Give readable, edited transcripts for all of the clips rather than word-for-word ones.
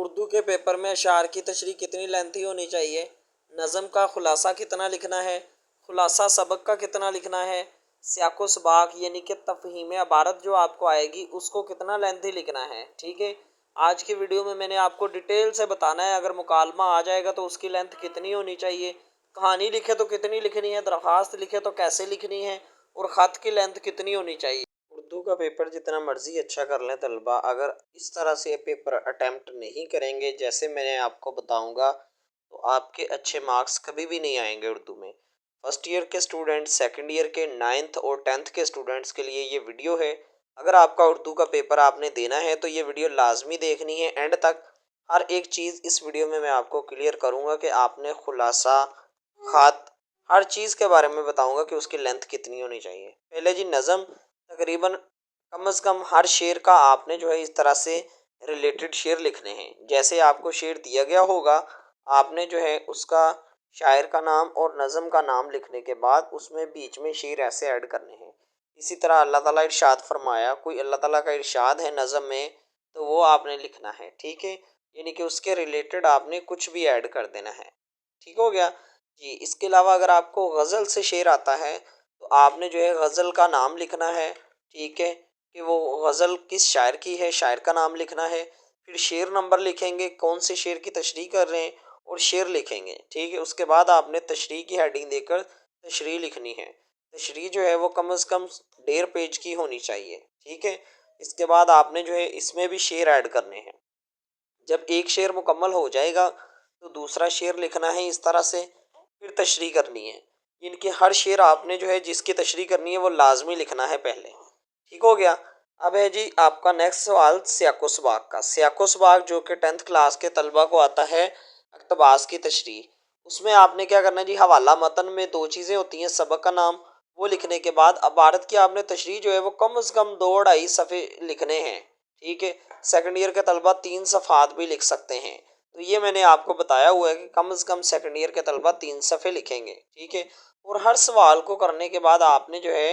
उर्दू के पेपर में अशार की तशरीह कितनी लेंथी होनी चाहिए, नज़म का खुलासा कितना लिखना है, खुलासा सबक का कितना लिखना है, सियाको सबाक यानी कि तफहीम इबारत जो आपको आएगी उसको कितना लेंथी लिखना है। ठीक है, आज की वीडियो में मैंने आपको डिटेल से बताना है अगर मुकालमा आ जाएगा तो उसकी लेंथ कितनी होनी चाहिए, कहानी लिखे तो कितनी लिखनी है, दरख्वास्त लिखे तो कैसे लिखनी है, और ख़त की लेंथ कितनी होनी चाहिए। उर्दू का पेपर जितना मर्ज़ी अच्छा कर लें तलबा, अगर इस तरह से पेपर अटैम्प्ट नहीं करेंगे जैसे मैंने आपको बताऊंगा तो आपके अच्छे मार्क्स कभी भी नहीं आएंगे उर्दू में। फर्स्ट ईयर के स्टूडेंट, सेकंड ईयर के, नाइन्थ और टेंथ के स्टूडेंट्स के लिए ये वीडियो है। अगर आपका उर्दू का पेपर आपने देना है तो ये वीडियो लाजमी देखनी है एंड तक। हर एक चीज़ इस वीडियो में मैं आपको क्लियर करूँगा कि आपने खुलासा, ख़त, हर चीज़ के बारे में बताऊँगा कि उसकी लेंथ कितनी होनी चाहिए। पहले जी नज़म, तकरीबन कम से कम हर शेर का आपने जो है इस तरह से रिलेटेड शेर लिखने हैं। जैसे आपको शेर दिया गया होगा आपने जो है उसका शायर का नाम और नज़म का नाम लिखने के बाद उसमें बीच में शेर ऐसे ऐड करने हैं। इसी तरह अल्लाह ताला इरशाद फरमाया, कोई अल्लाह ताला का इरशाद है नज़म में तो वो आपने लिखना है। ठीक है, यानी कि उसके रिलेटेड आपने कुछ भी ऐड कर देना है। ठीक हो गया जी। इसके अलावा अगर आपको गज़ल से शेर आता है तो आपने जो है गज़ल का नाम लिखना है। ठीक है, कि वो गज़ल किस शायर की है, शायर का नाम लिखना है। फिर शेर नंबर लिखेंगे, कौन से शेर की तशरीह कर रहे हैं, और शेर लिखेंगे। ठीक है, उसके बाद आपने तशरीह की हेडिंग देकर तशरीह लिखनी है। तशरीह जो है वो कम से कम 1.5 पेज की होनी चाहिए। ठीक है, इसके बाद आपने जो है इसमें भी शेर ऐड करने हैं। जब एक शेर मुकम्मल हो जाएगा तो दूसरा शेर लिखना है इस तरह से, फिर तशरीह करनी है। इनके हर शेर आपने जो है जिसकी तशरीह करनी है वो लाजमी लिखना है पहले। ठीक हो गया। अब है जी आपका नेक्स्ट सवाल सियाको सबाक का। सियाको सबाक जो कि 10th क्लास के तलबा को आता है, अक्तबास की तशरीह। उसमें आपने क्या करना है जी, हवाला मतन में दो चीज़ें होती हैं, सबक का नाम वो लिखने के बाद इबारत की आपने तशरीह जो है वो कम से कम 2-2.5 सफ़े लिखने हैं। ठीक है, सेकंड ईयर के तलबा 3 सफ़ात भी लिख सकते हैं। तो ये मैंने आपको बताया हुआ है कि कम से कम सेकंड ईयर के तलबा 3 सफ़े लिखेंगे। ठीक है, और हर सवाल को करने के बाद आपने जो है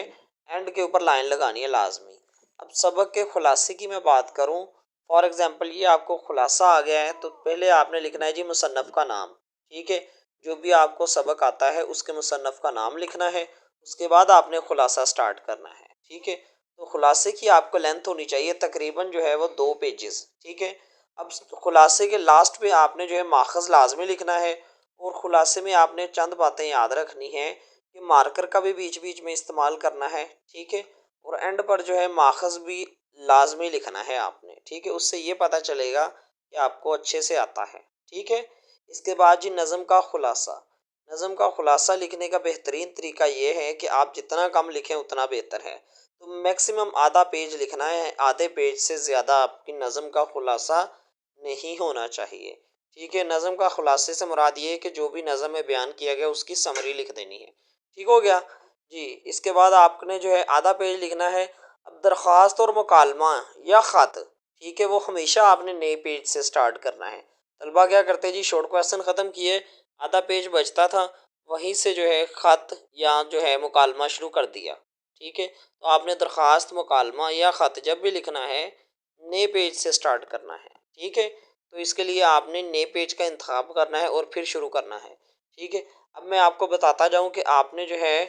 एंड के ऊपर लाइन लगानी है लाजमी। अब सबक के खुलासे की मैं बात करूं, फॉर एग्जांपल ये आपको खुलासा आ गया है तो पहले आपने लिखना है जी मुसन्नफ़ का नाम। ठीक है, जो भी आपको सबक आता है उसके मुसन्नफ़ का नाम लिखना है, उसके बाद आपने खुलासा स्टार्ट करना है। ठीक है, तो खुलासे की आपको लेंथ होनी चाहिए तकरीबन जो है वो 2 पेजेस। ठीक है, अब खुलासे के लास्ट पे आपने जो है माखज़ लाजमी लिखना है, और खुलासे में आपने चंद बातें याद रखनी है कि मार्कर का भी बीच बीच में इस्तेमाल करना है। ठीक है, और एंड पर जो है माखज़ भी लाजमी लिखना है आपने। ठीक है, उससे ये पता चलेगा कि आपको अच्छे से आता है। ठीक है, इसके बाद जी नज़म का खुलासा। नज़म का खुलासा लिखने का बेहतरीन तरीका ये है कि आप जितना कम लिखें उतना बेहतर है। तो मैक्सिमम आधा पेज लिखना है, आधे पेज से ज़्यादा आपकी नज़म का खुलासा नहीं होना चाहिए। ठीक है, नज़म का खुलासे से मुराद ये है कि जो भी नज़म में बयान किया गया उसकी समरी लिख देनी है। ठीक हो गया जी। इसके बाद आपने जो है आधा पेज लिखना है। अब दरख्वास्त और मुकालमा या ख़त, ठीक है, वो हमेशा आपने नए पेज से स्टार्ट करना है। तलबा क्या करते हैं जी, शॉर्ट क्वेश्चन ख़त्म किए, आधा पेज बचता था, वहीं से जो है ख़त या जो है मुकालमा शुरू कर दिया। ठीक है, तो आपने दरख्वास्त, मुकालमा या ख़त जब भी लिखना है नए पेज से स्टार्ट करना है। ठीक है, तो इसके लिए आपने नए पेज का इंतखाब करना है और फिर शुरू करना है। ठीक है, अब मैं आपको बताता जाऊं कि आपने जो है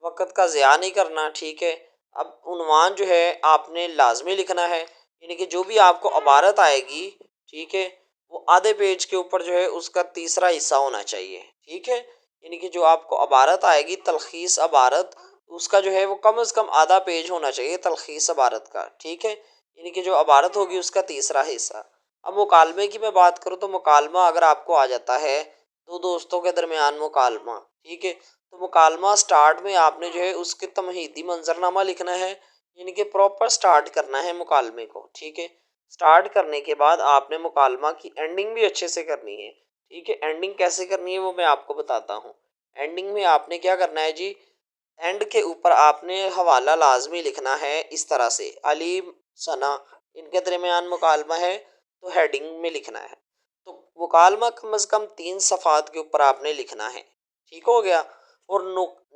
वक़्त का ज़िया नहीं करना। ठीक है, अब उन्वान जो है आपने लाजमी लिखना है, यानी कि जो भी आपको इबारत आएगी, ठीक है, वो आधे पेज के ऊपर जो है उसका तीसरा हिस्सा होना चाहिए। ठीक है, यानी कि जो आपको इबारत आएगी तलखीस इबारत, उसका जो है वो कम से कम आधा पेज होना चाहिए तलखीस इबारत का। ठीक है, यानी कि जो इबारत होगी उसका तीसरा हिस्सा। अब मुकालमे की मैं बात करूँ तो मुकालमा अगर आपको आ जाता है, दो दोस्तों के दरमियान मुकालमा, ठीक है, तो मुकालमा स्टार्ट में आपने जो है उसके तमहीदी मंजरनामा लिखना है, यानी कि प्रॉपर स्टार्ट करना है मुकालमे को। ठीक है, स्टार्ट करने के बाद आपने मुकालमा की एंडिंग भी अच्छे से करनी है। ठीक है, एंडिंग कैसे करनी है वो मैं आपको बताता हूँ। एंडिंग में आपने क्या करना है जी, एंड के ऊपर आपने हवाला लाजमी लिखना है इस तरह से, अली, सना, इनके दरमियान मुकालमा है तो हेडिंग में लिखना है। तो मुकालमा कम से कम 3 सफ़ात के ऊपर आपने लिखना है। ठीक हो गया। और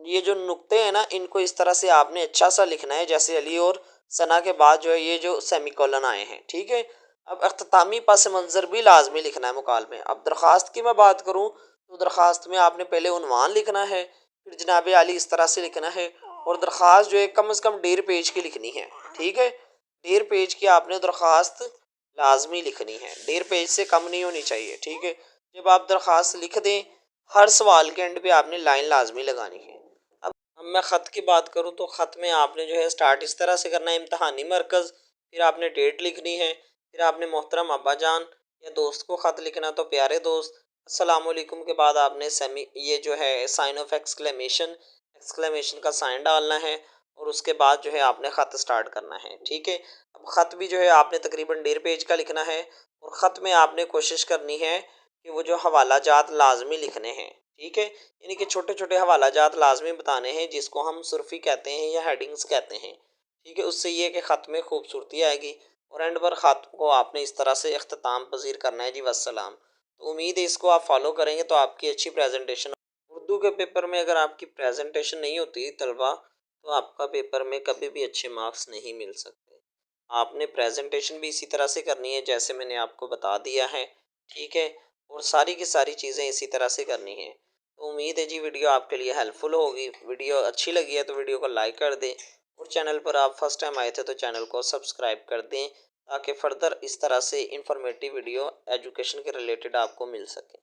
ये जो नुक्ते हैं ना, इनको इस तरह से आपने अच्छा सा लिखना है, जैसे अली और सना के बाद जो है ये जो सेमीकोलन आए हैं। ठीक है, अब अख्तामी पस मंज़र भी लाजमी लिखना है मुकालमे। अब दरख्वास्त की मैं बात करूँ तो दरख्वास्त में आपने पहले उन्वान लिखना है, फिर जनाब आली इस तरह से लिखना है, और दरख्वास्त जो है कम से कम 1.5 पेज की लिखनी है। ठीक है, 1.5 पेज की आपने दरख्वास्त लाजमी लिखनी है, 1.5 पेज से कम नहीं होनी चाहिए। ठीक है, जब आप दरख्वास्त लिख दें, हर सवाल के एंड पे आपने लाइन लाजमी लगानी है। अब मैं ख़त की बात करूँ तो ख़त में आपने जो है स्टार्ट इस तरह से करना है, इम्तहानी मरकज़, फिर आपने डेट लिखनी है, फिर आपने मोहतरम अब्बा जान या दोस्त को ख़त लिखना, तो प्यारे दोस्त अस्सलाम वालेकुम के बाद आपने सेमी ये जो है साइन ऑफ एक्सक्लेमेशन एक्सक्लेमेशन का साइन डालना है, और उसके बाद जो है आपने ख़त स्टार्ट करना है। ठीक है, अब ख़त भी जो है आपने तकरीबन 1.5 पेज का लिखना है, और ख़त में आपने कोशिश करनी है कि वो जो हवाला जात लाजमी लिखने हैं। ठीक है, यानी कि छोटे छोटे हवाला जात लाजमी बताने हैं, जिसको हम सुर्फ़ी कहते हैं या हेडिंग्स कहते हैं। ठीक है, उससे ये कि ख़त में खूबसूरती आएगी, और एंड पर ख़त को आपने इस तरह से इख्तिताम पज़ीर करना है जी वस्सलाम। तो उम्मीद है इसको आप फॉलो करेंगे तो आपकी अच्छी प्रेजेंटेशन। उर्दू के पेपर में अगर आपकी प्रेजेंटेशन नहीं होती तलबा, तो आपका पेपर में कभी भी अच्छे मार्क्स नहीं मिल सकते। आपने प्रेजेंटेशन भी इसी तरह से करनी है जैसे मैंने आपको बता दिया है। ठीक है, और सारी की सारी चीज़ें इसी तरह से करनी है। तो उम्मीद है जी वीडियो आपके लिए हेल्पफुल होगी। वीडियो अच्छी लगी है तो वीडियो को लाइक कर दें, और चैनल पर आप फर्स्ट टाइम आए थे तो चैनल को सब्सक्राइब कर दें, ताकि फ़र्दर इस तरह से इंफॉर्मेटिव वीडियो एजुकेशन के रिलेटेड आपको मिल सके।